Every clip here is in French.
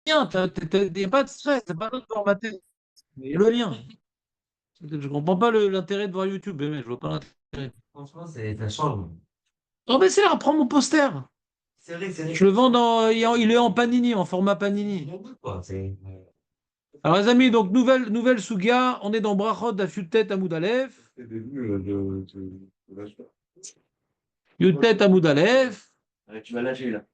lien, il n'y a pas de stress, c'est pas besoin de formater. Il y a le lien. Je comprends pas l'intérêt de voir YouTube, mais je vois pas l'intérêt. Franchement, ça change. Oh, mais c'est là, prends mon poster. C'est vrai, Je le vends il est en panini, en format panini. quoi. Alors, les amis, donc, nouvelle Sugia, on est dans Brachot d'Afiltet Amoud Aleph. C'est le début de l'achat. Yutet Amoud Aleph. Ouais, tu vas lâcher là.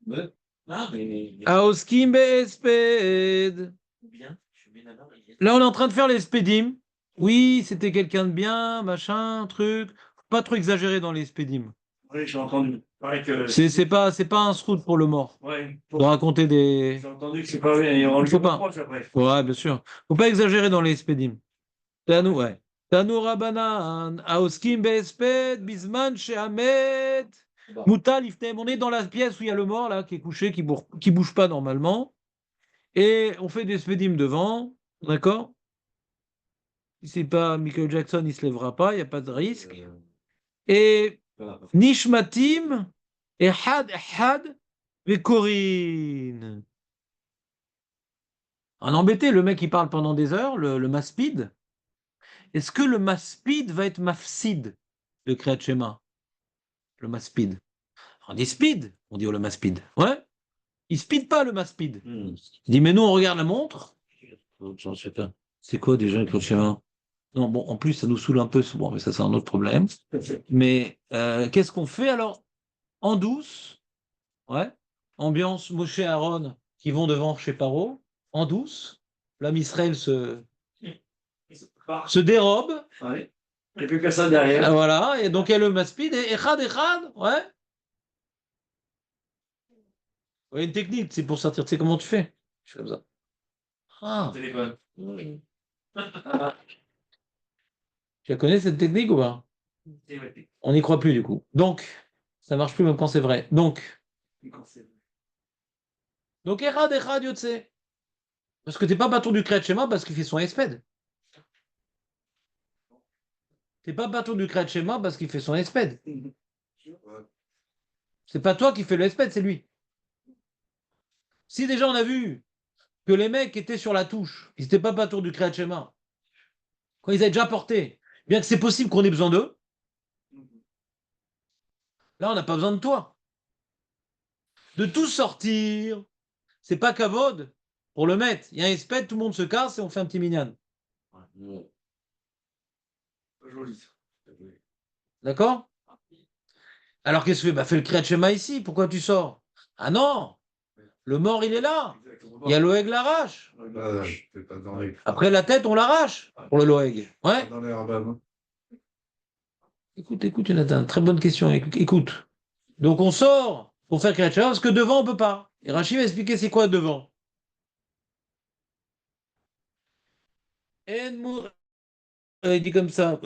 Ouais. Ah, mais. Aoskim Be'esped. Bien, je suis bien d'accord. Là, on est en train de faire les Spedim. Oui, c'était quelqu'un de bien, machin, truc. Faut pas trop exagérer dans les Spedim. Oui, j'ai entendu. Pareil que. C'est pas un sroute pour le mort. Ouais. De raconter des. J'ai entendu que c'est pas bien. Et on le Faut fait pas pas. proche après. Ouais, bien sûr. Faut pas exagérer dans les Spedim. Tanu, ouais. Tanu Rabanan, Aoskim Be'esped, Bisman Shehamet. Moutal, Iftem. On est dans la pièce où il y a le mort, là, qui est couché, qui bouge pas normalement. Et on fait des Spedim devant. D'accord? Si c'est pas Michael Jackson, il se lèvera pas, il n'y a pas de risque. Et Nishmatim et Had et Corinne. Un embêté, le mec il parle pendant des heures, le Maspid. Est-ce que le Maspid va être Mafsid, le Kriyat Shema? Le Maspid. On dit speed, on dit oh, le Maspid. Ouais, il speed pas le Maspid. Il dit mais nous on regarde la montre. Je sais pas. C'est quoi déjà le Kriyat Shema? Non, bon, en plus, ça nous saoule un peu. Bon, mais ça, c'est un autre problème. Mais qu'est-ce qu'on fait alors? En douce, ouais. Ambiance Moshe et Aaron qui vont devant chez Paro. En douce. L'âme Israël se dérobe. Ouais. Il n'y a plus que ça derrière. Ah, voilà. Et donc, il y a le Maspid. Et Echad, ouais. Ouais, une technique, c'est pour sortir. Tu sais comment tu fais? Je fais comme ça. Ah. Téléphone. Oui. Tu la connais cette technique ou pas? On n'y croit plus du coup. Donc, ça marche plus même quand c'est vrai. Donc, Echad, Yotse. Parce que t'es pas patron du Kriyat Shema parce qu'il fait son espède. T'es pas patron du Kriyat Shema parce qu'il fait son espède. C'est pas toi qui fais le espède, c'est lui. Si déjà on a vu que les mecs étaient sur la touche, ils n'étaient pas patron du Kriyat Shema, quand ils avaient déjà porté, bien que c'est possible qu'on ait besoin d'eux, là on n'a pas besoin de toi. De tout sortir, c'est pas kavod pour le mettre. Il y a un espède, tout le monde se casse et on fait un petit minyan. Joli. D'accord? Alors qu'est-ce que tu fais? Bah fais le Kriyat Shema ici, pourquoi tu sors? Ah non! Le mort, il est là. Il y a l'Oeg l'arrache. C'est pas dans les. Après la tête, on l'arrache pour le Loeg. Ouais. Pas dans les rabbins. Écoute, Jonathan, très bonne question. Écoute. Donc on sort pour faire quelque chose parce que devant, on peut pas. Et Rachid va expliquer c'est quoi devant. Il dit comme ça.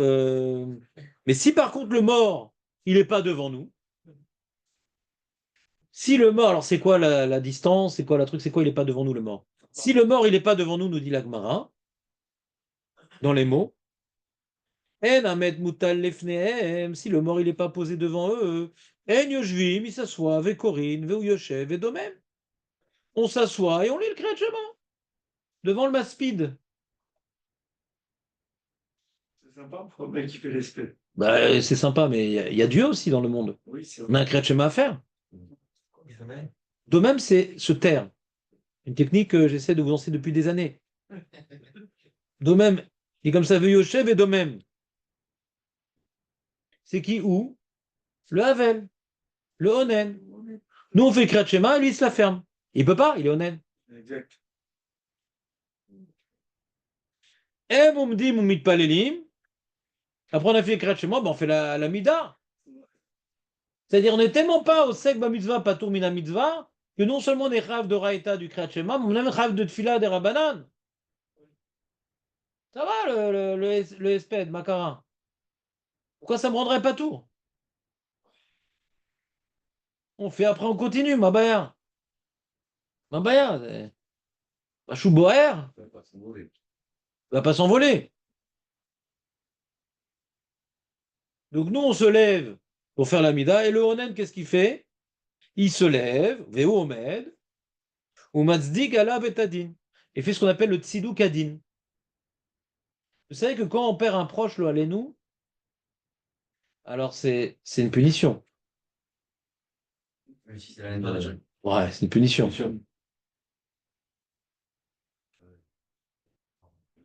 Mais si par contre le mort, il n'est pas devant nous, si le mort, alors c'est quoi la distance, c'est quoi la truc, c'est quoi il n'est pas devant nous le mort? Si le mort, il n'est pas devant nous, nous dit l'Agmara, dans les mots, En Ahmed Moutal Lefnehem, si le mort il n'est pas posé devant eux, En Yoshvim, il s'assoit, Vekorin, Veu Yoshev, Vedomem. On s'assoit et on lit le Kriyat Shema devant le Maspid. C'est sympa pour le mec qui fait l'espèce. Bah, c'est sympa, mais il y a Dieu aussi dans le monde. Oui, c'est On a un Kriyat Shema à faire. De même, c'est se taire. Une technique que j'essaie de vous enseigner depuis des années. De même, et comme ça, Veu Yoshev et de même. C'est qui où? Le Havel, le Onen. Nous, on fait le Kriyat Shema et lui, il se la ferme. Il peut pas, il est Onen. Exact. Et vous me dites, vous mit pas les limes. Après, on a fait le Kriyat Shema, ben, on fait la Mida. C'est-à-dire, on n'est tellement pas au sec mitzvah, patour mina mitzvah, que non seulement on est rave de Raïta du Kriyat Shema, mais on est même rave de Tfila des Rabbanan. Ça va le espède, Macarin. Pourquoi ça me rendrait pas tout? On fait après, on continue, Mabaya. Mabaya, Machou Boer, va pas s'envoler. Donc nous, on se lève pour faire la mida, et le Onen, qu'est-ce qu'il fait? Il se lève, Veo Omed, ou matzdik ala betadin. Et fait ce qu'on appelle le tziduk adin. Vous savez que quand on perd un proche, lo alenu, alors c'est une punition. Même si c'est la même chose. Ouais, c'est une punition.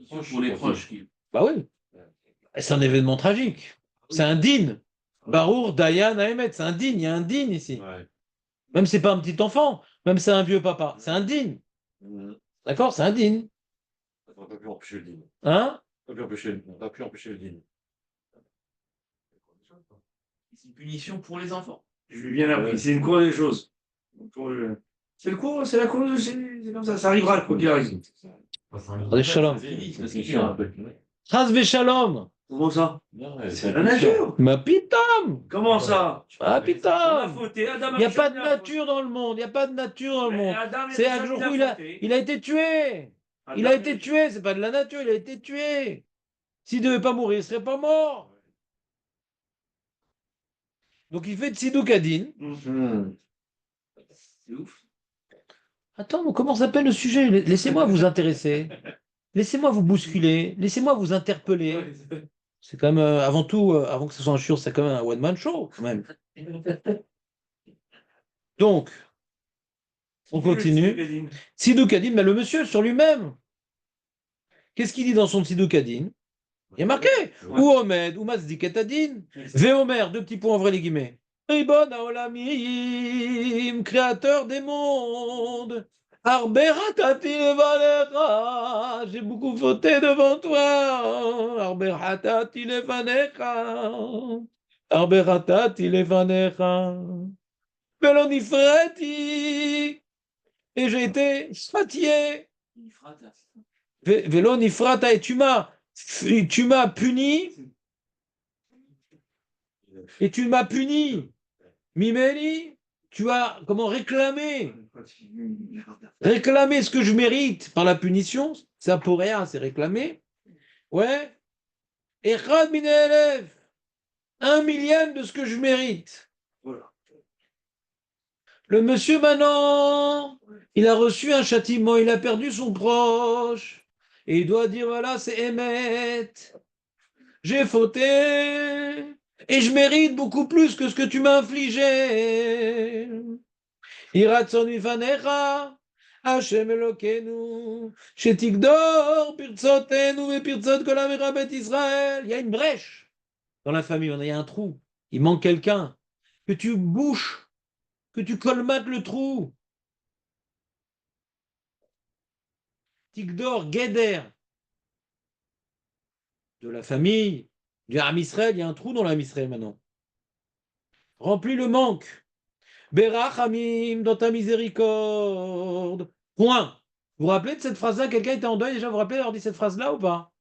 Pour les proches. Bah oui. C'est un événement tragique. C'est un din. Barour, Dayan, Ahmed, c'est un din. Il y a un din ici. Ouais. Même si c'est pas un petit enfant, même si c'est un vieux papa, c'est un din. D'accord? C'est un din. On ne peut plus empêcher le dîner. Hein? On ne peut plus empêcher le dîner. C'est une punition pour les enfants. Je lui ai bien appris, c'est une cour des choses. C'est le cours, c'est la cour, c'est comme ça arrivera, quoi qu'il arrive. Allez, shalom. Chas v'shalom. Comment ça? C'est la nature. Ma pitam. Comment ça? Ma On a pitam. fauté. Adam Il n'y a pas de nature dans le monde. Il n'y a pas de nature dans le monde. C'est un jour où il a été tué. Il a été tué. C'est pas de la nature. Il a été tué. S'il ne devait pas mourir, il ne serait pas mort. Donc il fait Tziduk Adin. C'est ouf. Attends, mais comment s'appelle le sujet? Laissez-moi vous intéresser. Laissez-moi vous bousculer. Laissez-moi vous interpeller. C'est quand même, avant tout, avant que ce soit un shiur, c'est quand même un one-man show, quand même. Donc, on continue. Tziduk Adin, mais le monsieur sur lui-même. Qu'est-ce qu'il dit dans son Tziduk Adin? Il y a marqué. Ou Omed, ou Matzdik et Adin. Veomer, deux petits points, ouvrez les guillemets. Ribon Haolamim, créateur des mondes. Arberatati levanecha, j'ai beaucoup fauté devant toi. Arberatati levanecha. Arberatati levanecha. Velonifrati. Et j'ai été fatigué. Velonifrata, et tu m'as puni. Et tu m'as puni. Mimeli, tu as comment réclamé ce que je mérite par la punition. Ça pour rien, c'est réclamer. Ouais. Et Khad Minelef, 1/1000 de ce que je mérite. Le monsieur maintenant, il a reçu un châtiment, il a perdu son proche. Et il doit dire voilà, c'est Emmet. J'ai fauté. Et je mérite beaucoup plus que ce que tu m'as infligé. Iratson vifanecha, Hashem Elokeinu, Shetikdor, Pirtzotenu et Pirtzot Kolam Rabet Israël. Il y a une brèche dans la famille, il y a un trou. Il manque quelqu'un. Que tu bouches, que tu colmates le trou. Tikdor, Geder, de la famille. Du Ham Israël, il y a un trou dans l'Ham Israël maintenant. Remplis le manque. Berachamim, dans ta miséricorde. Point. Vous vous rappelez de cette phrase-là? Quelqu'un était en deuil déjà? Vous vous rappelez d'avoir dit cette phrase-là ou pas?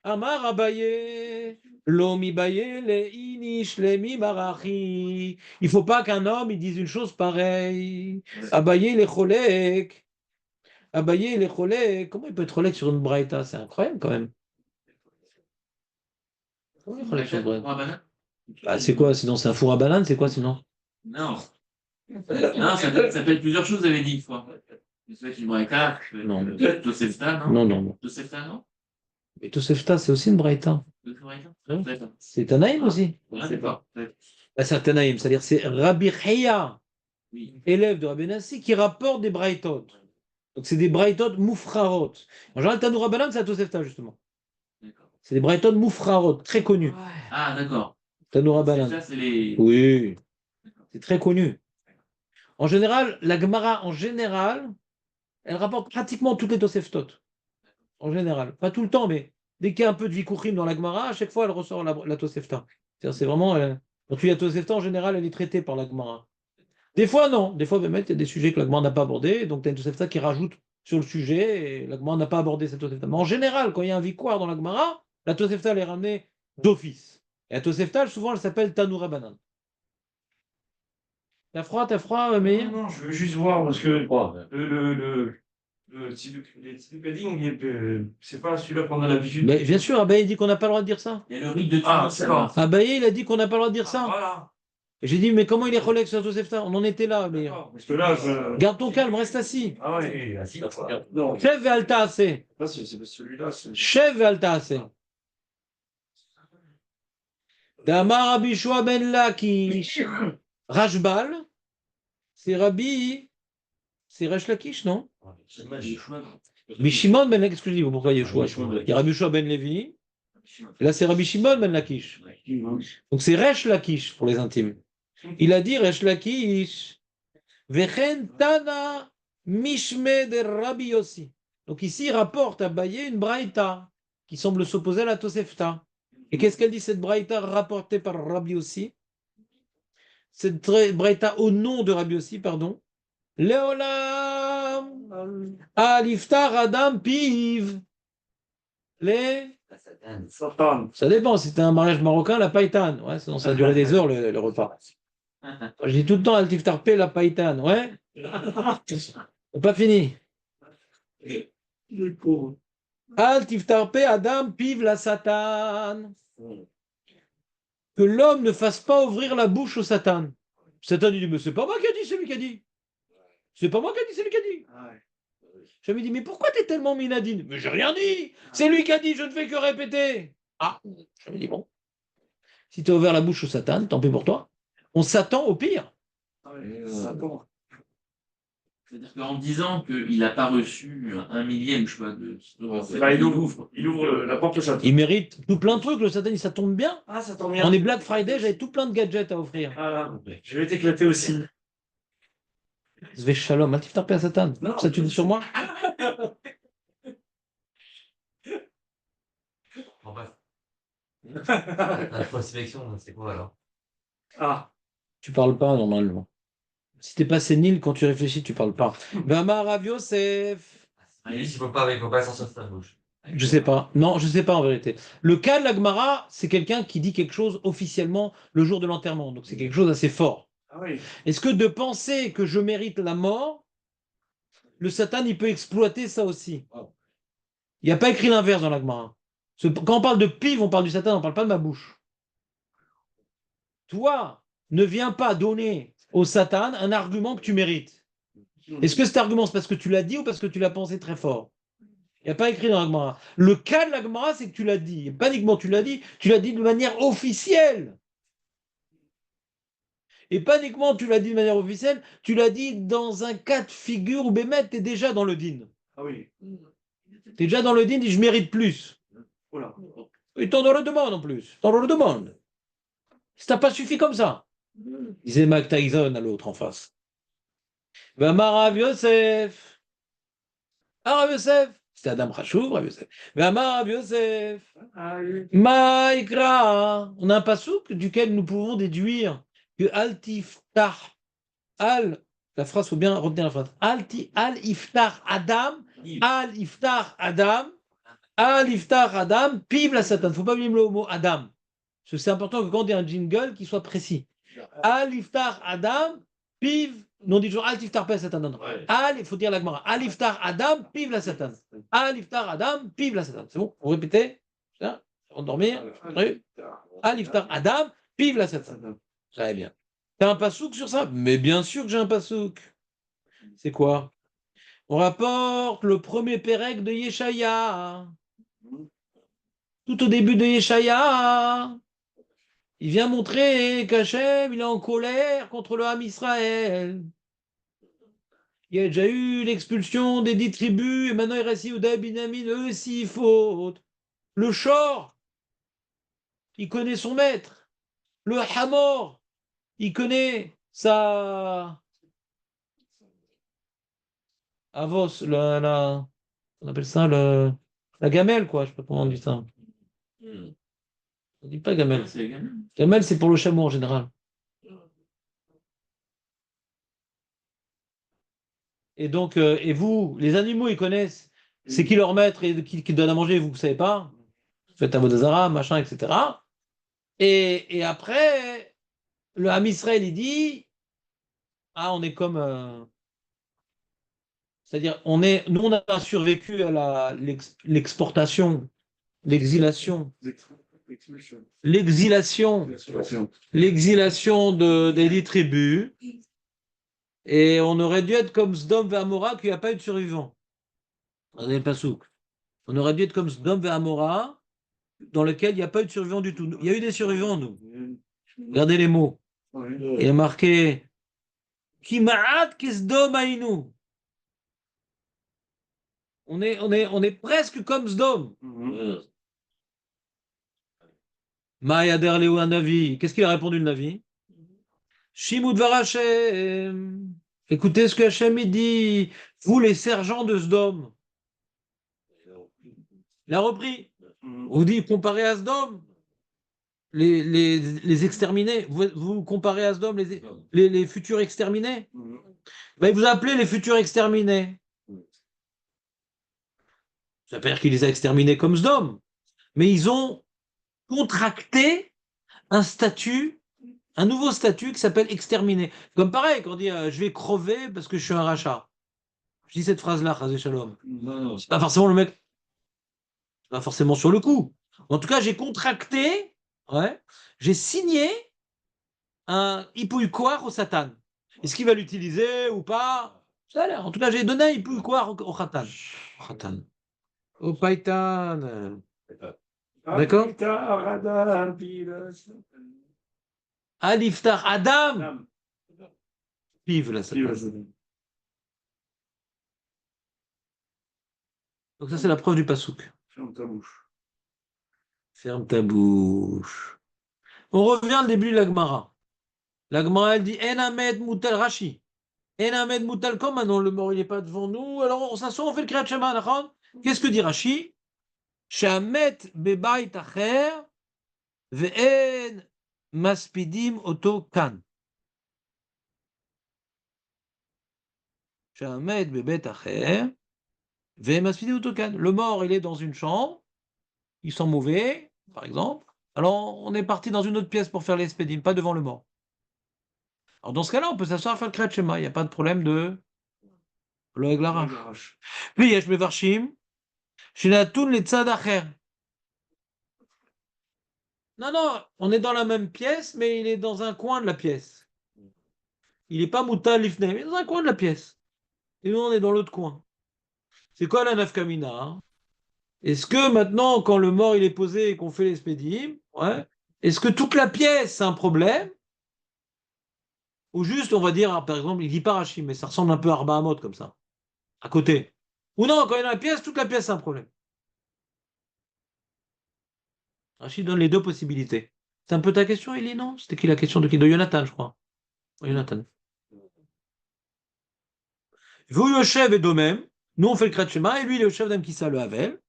Amar Abaye, Lomi Baye, le Inish, le Mi Marachi. Il ne faut pas qu'un homme il dise une chose pareille. Abaye, le Cholek. Abaye, le Cholek. Comment il peut être Cholek sur une braïta? C'est incroyable quand même. Ah, c'est quoi sinon? C'est un four à banane? C'est quoi sinon? Non. Non, ça s'appelle plusieurs choses, vous avez dit une fois. C'est une braïta. Non. Tosefta, non? Non. Tosefta, non? Mais Tosefta, c'est aussi une braïta. C'est Tanaïm aussi. Je sais pas. Bah, c'est un Tanaïm, c'est-à-dire c'est Rabbi Cheya, Oui. élève de Rabbi Nassi, qui rapporte des braïtot. Donc c'est des braïtot moufrarot. En général, Tanoura Banan, c'est à Tosefta justement. D'accord. C'est des braïtot moufrarot, très connus. Ah, d'accord. Tanoura Banan. Ça, c'est les. Oui, c'est très connu. En général, la Gemara, en général, elle rapporte pratiquement toutes les Toseftot. En général. Pas tout le temps, mais dès qu'il y a un peu de Vikuchim dans la Gemara, à chaque fois, elle ressort la Tosefta. C'est vraiment. Quand tu y a Tosefta, en général, elle est traitée par la Gemara. Des fois, non. Des fois, il y a des sujets que la Gemara n'a pas abordés. Donc, tu as une Tosefta qui rajoute sur le sujet et la Gemara n'a pas abordé cette Tosefta. Mais en général, quand il y a un Vikuar dans la Gemara, la Tosefta, elle est ramenée d'office. Et la Tosefta, souvent, elle s'appelle Tanoura Banan. T'as froid, Meir? Non, je veux juste voir parce que le Tziduk, c'est pas celui-là qu'on a l'habitude. Mais bien sûr, Abaye dit qu'on n'a pas le droit de dire ça. Il y a le rite de Ah, Tunis. d'accord. Abaye, il a dit qu'on n'a pas le droit de dire ça. Voilà. Et j'ai dit, mais comment il est Rolex sur Tosefta? On en était là, mais... D'accord, parce que là, je... Garde ton calme, reste assis. Ah ouais, non, Chef et alta assez. là, c'est celui-là. Chef et alta assez. Damar Rabbi Shua ben Lakish. Rajbal, c'est Rabbi, c'est Resh Lakish, non? Bishimon ben Lakish, qu'est-ce que je dis? Pourquoi Yeshua? Il y a Rabbi Shua ben Levi, et là c'est Rabbi Shimon ben Lakish. Donc c'est Resh Lakish pour les intimes. Il a dit Resh Lakish, Vechen Tana Mishme de Rabbi Yossi. Donc ici il rapporte à Baye une braïta qui semble s'opposer à la Tosefta. Et qu'est-ce qu'elle dit cette braïta rapportée par Rabbi Yossi? Cette braïta au nom de Rabbi Yossi, pardon. Leolam Aliftar Adam Piv. Les. Satan. Ça dépend, si c'était un mariage marocain, la païtane. Ouais, sinon ça a duré des heures le repas. Je dis tout le temps Altiftar P, la païtane. Ouais. C'est pas fini. Altiftar P, Adam Piv, la Satan. Que l'homme ne fasse pas ouvrir la bouche au Satan. Satan il dit, mais c'est pas moi qui a dit, c'est lui qui a dit. C'est pas moi qui a dit, c'est lui qui a dit. Je me dis, mais pourquoi tu es tellement minadine? Mais j'ai rien dit. C'est lui qui a dit, je ne fais que répéter. Ah, je me dis, bon. Si tu as ouvert la bouche au Satan, tant pis pour toi. On s'attend au pire. Satan. C'est-à-dire qu'en disant qu'il n'a pas reçu un millième, je sais pas, Là, il ouvre la porte au château. Il mérite tout plein de trucs, le Satan, ça tombe bien. Ah, ça tombe bien. On est Black Friday, j'avais tout plein de gadgets à offrir. Voilà. Je vais t'éclater aussi. Zve Shalom, un tiftar à Satan. Non. Ça tu dis sur moi? Bon, bref. La prospection, c'est quoi alors? Ah. Tu parles pas normalement. Si t'es pas sénile, quand tu réfléchis, tu parles pas. Vamar Rav Yosef. Il faut pas sortir de sa bouche. Je sais pas. Non, je sais pas en vérité. Le cas de la Gemara, c'est quelqu'un qui dit quelque chose officiellement le jour de l'enterrement. Donc c'est quelque chose d'assez fort. Ah oui. Est-ce que de penser que je mérite la mort, le Satan, il peut exploiter ça aussi? Il n'y a pas écrit l'inverse dans la Gemara. Quand on parle de pive, on parle du Satan, on ne parle pas de ma bouche. Toi, ne viens pas donner au Satan un argument que tu mérites. Est-ce que cet argument, c'est parce que tu l'as dit ou parce que tu l'as pensé très fort? Il n'y a pas écrit dans la Gemara. Le cas de la Gemara, c'est que tu l'as dit. Et pas uniquement tu l'as dit de manière officielle. Et pas uniquement tu l'as dit de manière officielle, tu l'as dit dans un cas de figure où Bémet, tu es déjà dans le din. Ah oui. Tu es déjà dans le din et je mérite plus. Voilà. Et t'en le demande en plus. T'en le demande. Ça n'a pas suffi comme ça. Disait Mike Tyson à l'autre en face. Vamar Rav Yosef. Ah, Rav Yosef. C'était Adam Rachou, Rav Yosef. Vamar Rav Yosef. Ah oui. Maïkra. On a un passouk duquel nous pouvons déduire que Altiftah Al, la phrase, il faut bien retenir la phrase. Al-Iftar Adam, Al-Iftar Adam, Al-Iftar Adam, pive la Satan. Il ne faut pas oublier le mot Adam. Parce que c'est important que quand on dit un jingle, qu'il soit précis. Al-Iftar Adam, pive, non, on dit toujours Al-Iftar pas Satan. Non. Al, il faut dire la Gemara. Al-Iftar Adam, pive la Satan. Al-Iftar Adam, pive la Satan. C'est bon? Vous répétez? Avant de dormir? Al-Iftar Adam, pive la Satan. Très bien. T'as un pasouk sur ça? Mais bien sûr que j'ai un pasouk. C'est quoi? On rapporte le premier pérec de Yeshaya. Tout au début de Yeshaya, il vient montrer qu'Hachem, il est en colère contre le Ham Israël. Il y a déjà eu l'expulsion des 10 tribus, et maintenant il reste Yehuda, Binyamin, eux aussi ils fautent. Le Shor, il connaît son maître. Le Hamor, il connaît sa Avos, on appelle ça la gamelle, quoi. Je sais pas comment on dit ça. On dit pas gamelle. C'est égal. Gamelle, c'est pour le chameau en général. Et donc, et vous, les animaux, ils connaissent. C'est qui leur maître et qui donne à manger, vous ne savez pas. Vous faites Avodazara, machin, etc. Et après, le Ham Israël, il dit, ah, on est comme... c'est-à-dire, nous, on a survécu à l'exportation, l'exilation l'exilation des 10 tribus. Et on aurait dû être comme Sdom et Amora, qu'il n'y a pas eu de survivants. Regardez le pasouk. On aurait dû être comme Sdom et Amora, dans lequel il n'y a pas eu de survivants du tout. Il y a eu des survivants, nous. Regardez les mots. Il y a marqué Kima'at kisdom ainu. On est presque comme Sdom. Ma'yader Léo un Navi. Qu'est-ce qu'il a répondu le Navi? Shimud Varachem. Écoutez ce que Hachem il dit. Vous, les sergents de Sdom. Il a repris. On vous dit comparé à Sdom. Les exterminés. Vous comparez à Sdom les futurs exterminés. Ben, il vous a appelé les futurs exterminés. Ça veut pas dire qu'il les a exterminés comme Sdom. Mais ils ont contracté un nouveau statut qui s'appelle exterminé. Comme pareil, quand on dit je vais crever parce que je suis un rachat. Je dis cette phrase-là, Chazé Shalom. C'est pas forcément le mec, pas forcément sur le coup. En tout cas, j'ai contracté, j'ai signé un hippouïkoir au Satan. Est-ce qu'il va l'utiliser ou pas? Ça a l'air. En tout cas, j'ai donné un hippouïkoir au Khatan. Au Paitan. D'accord? Aliftar Adam. Vive la Satan. Donc ça, c'est la preuve du pasouk. Ferme ta bouche. Ferme ta bouche. On revient au début de la Gemara. La Gemara, elle dit En Ahmed Moutal Rashi. En Ahmed Moutal comme maintenant le mort, il n'est pas devant nous. Alors on s'assoit, on fait le Kriyat Shema, d'accord? Qu'est-ce que dit Rashi? Shamet bebayt acher ve'en maspidim oto kan. Shamet bebayt acher ve'en maspidim oto kan. Le mort, il est dans une chambre. Ils sont mauvais, par exemple. Alors, on est parti dans une autre pièce pour faire les spédim, pas devant le mort. Alors, dans ce cas-là, on peut s'asseoir à faire le Kriyat Shema. Il n'y a pas de problème de l'oeg larash. Puis, yesh mevarshim, shenatun letzad acher. Non, on est dans la même pièce, mais il est dans un coin de la pièce. Il n'est pas moutal lifnei, mais dans un coin de la pièce. Et nous, on est dans l'autre coin. C'est quoi la nafkamina, hein? Est-ce que maintenant, quand le mort il est posé et qu'on fait les spédim, est-ce que toute la pièce c'est un problème? Ou juste, on va dire, par exemple, il dit pas Rachid, mais ça ressemble un peu à Arba Hamot comme ça, à côté. Ou non, quand il y a la pièce, toute la pièce c'est un problème. Rachid donne les deux possibilités. C'est un peu ta question, Elie, non? C'était qui la question de qui? De Jonathan, je crois. Jonathan. Vous, Yoshev et d'eux-mêmes, nous on fait le Kriyat Shema, et lui, il est Yoshev d'Amkissa le Havel.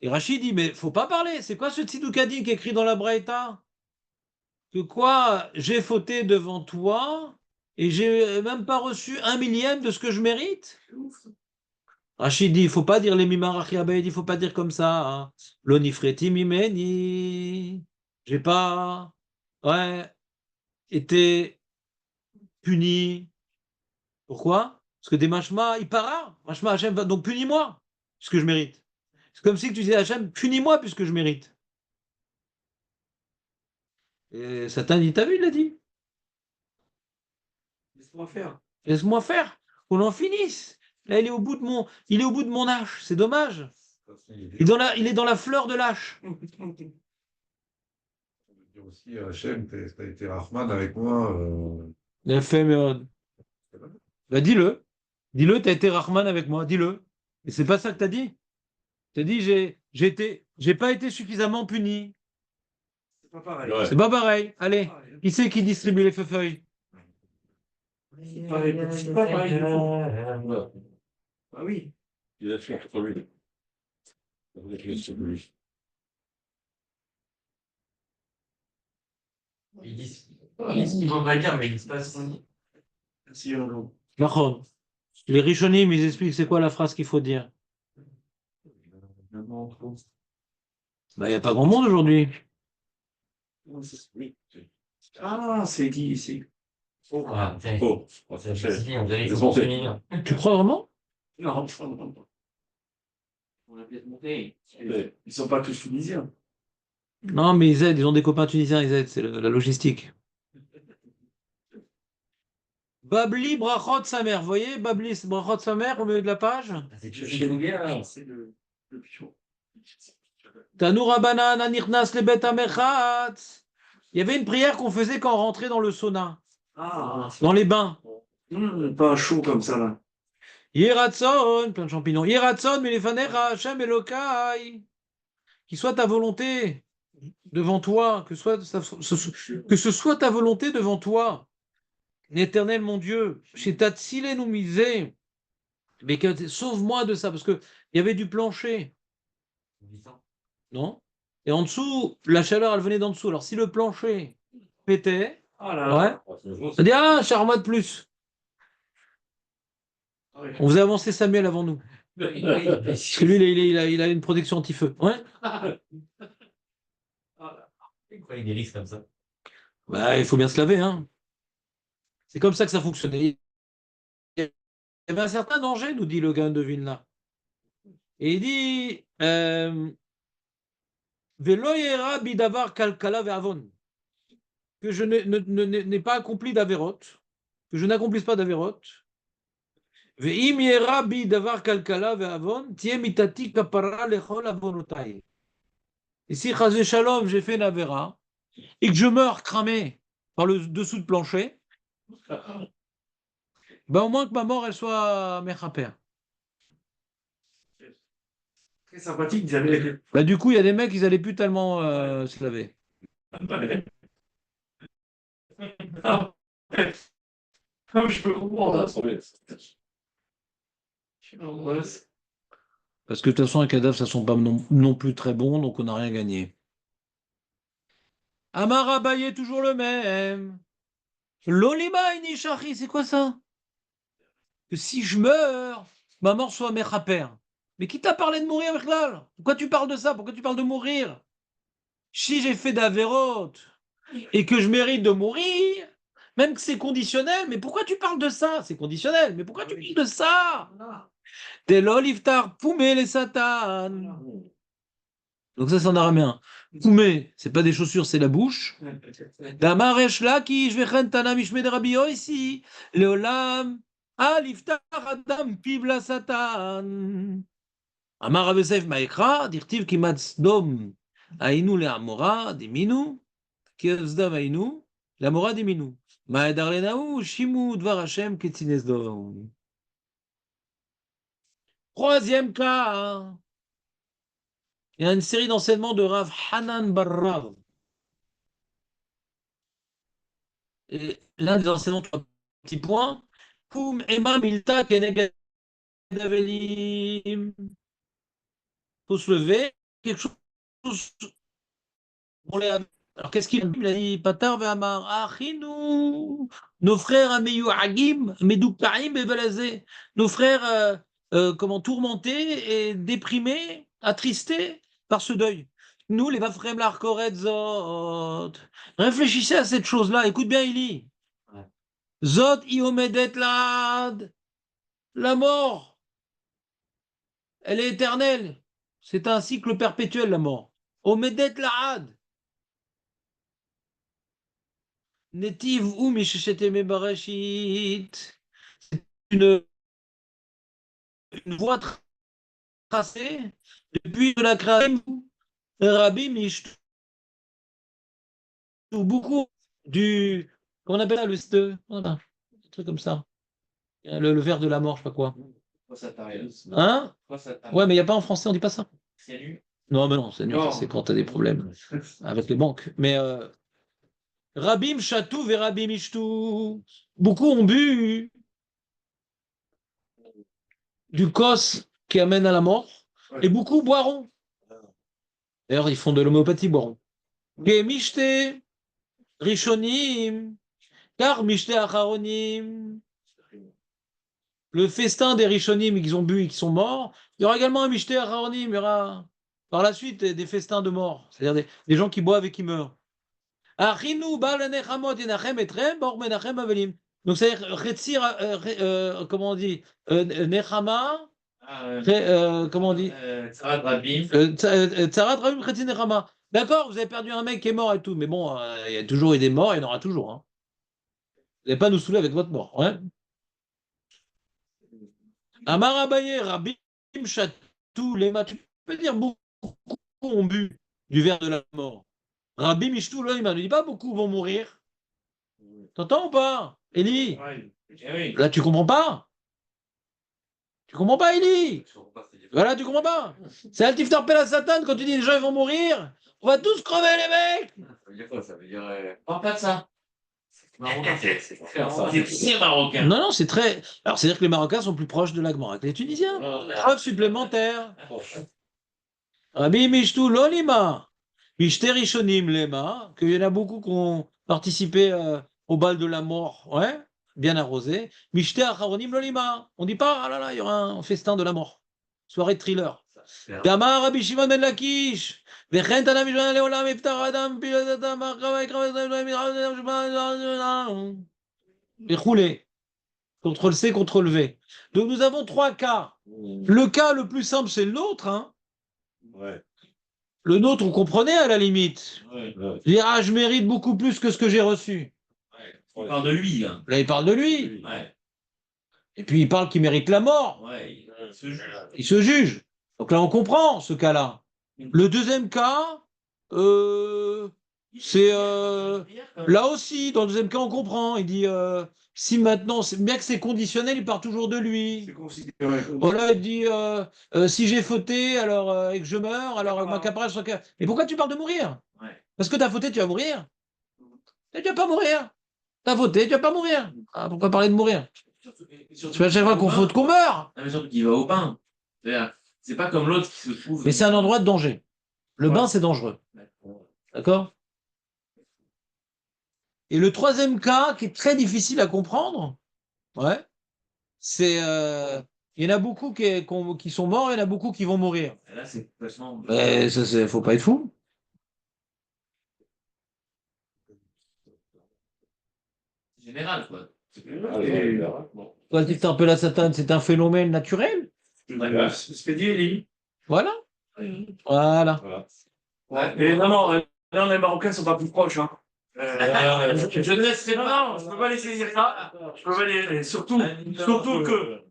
Et Rachid dit, mais faut pas parler, c'est quoi ce Tzidukadin qui est écrit dans la Braïta? Que quoi, j'ai fauté devant toi, et j'ai même pas reçu 1/1000 de ce que je mérite? Rachid dit, il faut pas dire les mimarachi abaïd, il faut pas dire comme ça. Hein. L'onifreti mimeni. J'ai pas été puni. Pourquoi? Parce que des machma, il para. Machma, Hachem va donc punis-moi, puisque je mérite. C'est comme si tu disais Hachem, punis-moi puisque je mérite. Et Satan dit, t'as vu, il l'a dit. Laisse-moi faire. Laisse-moi faire, qu'on en finisse. Là, il est au bout de mon âge, c'est dommage. Il est dans la fleur de l'âge. On peut dire aussi, Hachem, t'as été Rahman avec moi. Il a fait, bah, dis-le. Dis-le, t'as été Rahman avec moi, dis-le. Et c'est pas ça que t'as dit. T'as dit, j'ai pas été suffisamment puni. C'est pas pareil. Ouais. C'est pas pareil. Allez, qui c'est qui distribue les feuilles? C'est pas pareil du tout. Ah oui. Il a fait contre lui. Ils disent qu'ils vont pas dire, mais ils disent pas ce qu'on dit. Merci, Arnaud. D'accord. Les Rishonim, ils expliquent c'est quoi la phrase qu'il faut dire. Bah, il n'y a pas grand monde aujourd'hui. Ah, c'est qui? C'est. Ah, tiens, Oh, c'est on dirait qu'ils C'est sont bon, c'est- féminins. Tu crois vraiment? Non, On l'a peut-être monté. ils sont pas tous tunisiens. Non, mais ils aident, ils ont des copains tunisiens, ils aident, c'est la logistique. Babli Brachot sa mère, vous voyez, Babli Brachot sa mère au milieu de la page. Ah, c'est J'aime bien, c'est le pigeon. Tanoura Banan, Anirnas le Bet Amechatz. Il y avait une prière qu'on faisait quand on rentrait dans le sauna, Ah, dans les bains. pas chaud comme ça, là. Yeratzon, plein de champignons. Yeratzon, Melefanecha, Hashem Elokai. Qu'il soit ta volonté devant toi, que ce soit ta volonté devant toi, l'éternel mon Dieu, chez Tatsile nous misé, mais sauve-moi de ça, parce qu'il y avait du plancher, 800. non? Et en dessous, la chaleur, elle venait d'en dessous. Alors si le plancher pétait, Ah là ouais, là. on dit ah, charma de plus. Ah ouais. On faisait avancer Samuel avant nous. Parce que lui, il a une protection anti-feu. Ouais. Quoi, il risques comme ça. Bah, il faut bien se laver, hein. C'est comme ça que ça fonctionnait. Il y avait un certain danger, nous dit le gars de Vilna. Et il dit Velo yera bidavar kalkala ve'avon. Que je n'ai pas accompli d'Averot, que je n'accomplisse pas d'Averot. Ve'im yera bidavar kalkala ve'avon, tie mitati kapara lechol avonotai. Et si chazé shalom, j'ai fait une Avera, et que je meurs cramé par le dessous de plancher, ben au moins que ma mort, elle soit mechaper. Très sympathique, ils avaient. Bah, du coup, il y a des mecs, ils allaient plus tellement se laver. Ah, je peux comprendre. Parce que de toute façon, les cadavres, ça ne sont pas non plus très bons, donc on n'a rien gagné. Amar Abaye, toujours le même. L'olima inishachi, c'est quoi ça? Que si je meurs, ma mort soit mechaper. Mais qui t'a parlé de mourir, Mechlal? Pourquoi tu parles de ça? Pourquoi tu parles de mourir? Si j'ai fait d'Averot et que je mérite de mourir, même que c'est conditionnel, mais pourquoi tu parles de ça? C'est conditionnel, mais pourquoi tu parles de ça? T'es l'oliftar poumé les satan. Donc ça, c'est en araméen. Poumé, c'est pas des chaussures, c'est la bouche. Damaresh laki, je vais rentana mishme de Rabbi ici. Leolam, aliftar adam pibla satan. Amar Abesef maekra, dirtiv kimatz dom. Aïnou le amora, diminu. Kievzdam aïnou, l'amora diminu. Maedar lenaou, shimu dvar Hashem ketzines dom. Troisième cas. Il y a une série d'enseignements de Rav Hanan Bar Rav. Et l'un des enseignements, trois petits points. Kum Ema Milta Keneged Avelim. Il faut se lever, quelque chose. Alors qu'est-ce qu'il a dit? Il a dit Patar ve'amar Achinu. Nos frères Ameyuagim, Medoukaim et nos frères comment tourmentés et déprimés, attristés par ce deuil. Nous, les Vafrem Larkoredzot. Réfléchissez à cette chose-là. Écoute bien, Ili. Zot iomedet lad. La mort, elle est éternelle. C'est un cycle perpétuel, la mort. Omedet laad. Netiv ou Mishesheteme Barashit. C'est une voie tracée depuis de la création. Rabbi Mishtu. Beaucoup du. Comment on appelle ça, un truc comme ça. Le ver de la mort, je sais pas quoi. Hein? Ouais, mais il n'y a pas en français, on dit pas ça. C'est nu. Non, mais non, c'est nul, Non. c'est quand tu as des problèmes avec les banques. Mais Rabim Chatou et Rabim Ishtou. Beaucoup ont bu du kos qui amène à la mort, et beaucoup boiront. D'ailleurs, ils font de l'homéopathie, boiront. Et Mishte, Rishonim, car Mishte Acharonim. Le festin des Rishonim qui ont bu et qui sont morts, il y aura également un Mishte Acharonim, il y aura par la suite des festins de mort, c'est-à-dire des gens qui boivent et qui meurent. Achinu bal nechamot yenachem etrem bor menachem avelim. Donc c'est-à-dire comment on dit nechama, comment on dit Tzarat Rabim. tzarat rabim chetzi nechama. D'accord, vous avez perdu un mec qui est mort et tout, mais bon, il y a toujours eu des morts, il y en aura toujours. Hein. Vous n'allez pas nous saouler avec votre mort. Ouais. Amar Abaye, Rabim Chatou, Lema. Tu peux dire beaucoup ont bu du verre de la mort. Rabim Ishtou, là, il m'a dit pas beaucoup vont mourir. T'entends ou pas, Eli? Ouais. Eh oui. Là, tu comprends pas? Tu comprends pas, Eli? Je comprends pas, c'est différent. Voilà, tu comprends pas? C'est Altiftar Pela Satan quand tu dis les gens ils vont mourir. On va tous crever, les mecs! Ça veut dire quoi? Ça veut dire. Parle pas de ça. Marocain, c'est pour faire ça. C'est marocain. Non, non, c'est très. Alors, c'est-à-dire que les Marocains sont plus proches de la Gemara que les Tunisiens. Preuve supplémentaire. Rabbi Mishtu Lolima. Mishter Rishonim Lema. Qu'il y en a beaucoup qui ont participé au bal de la mort. Ouais, bien arrosé. Mishter Acharonim Lolima. On dit pas, ah là là, il y aura un festin de la mort. Soirée de thriller. Damar Rabbi Shimon ben Lakish. וכן תנא משמע לעולם יפתח אדם פילדתם וכולי. Ctrl C, Ctrl V. Donc nous avons trois cas. Le cas le plus simple, c'est le nôtre. Hein. Ouais. Le nôtre, on comprenait à la limite. Ouais. Dire, ah, je mérite beaucoup plus que ce que j'ai reçu. On parle de lui, là. Là, il parle de lui. Ouais. Et puis il parle qu'il mérite la mort. Ouais, il se juge. Il se juge. Donc là, on comprend ce cas-là. Le deuxième cas, c'est là aussi, dans le deuxième cas, on comprend. Il dit si maintenant, bien que c'est conditionnel, il part toujours de lui. C'est considéré. Voilà, il dit si j'ai fauté alors, et que je meurs, alors ma caparage soit. Mais pourquoi tu parles de mourir? Ouais. Parce que tu as fauté, tu vas mourir. Et tu vas pas mourir. Tu as fauté, tu vas pas mourir. Ah, pourquoi parler de mourir? C'est à chaque fois qu'on faute qu'on meurt. Non, mais surtout qu'il va au bain. C'est pas comme l'autre qui se trouve. Mais c'est un endroit de danger. Le bain, c'est dangereux. D'accord? Et le troisième cas, qui est très difficile à comprendre, ouais, c'est il y en a beaucoup qui sont morts, il y en a beaucoup qui vont mourir. Et là, c'est complètement. Mais ça, faut pas être fou. Général, quoi. Quand tu un peu la satane, c'est un phénomène naturel. C'est ce que dit Elie. Voilà. Voilà. Et non, les Marocains sont pas plus proches. Hein. Je ne laisserai pas. Non, je peux pas laisser dire ça. Je peux pas les...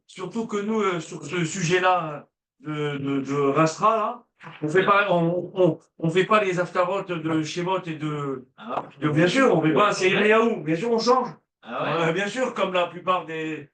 surtout que nous, sur ce sujet-là de Rastra, là, on fait pas les aftarots de Shemot et de bien sûr, on fait pas, c'est Iriaou. Bien sûr, on change. Ah ouais. Bien sûr, comme la plupart des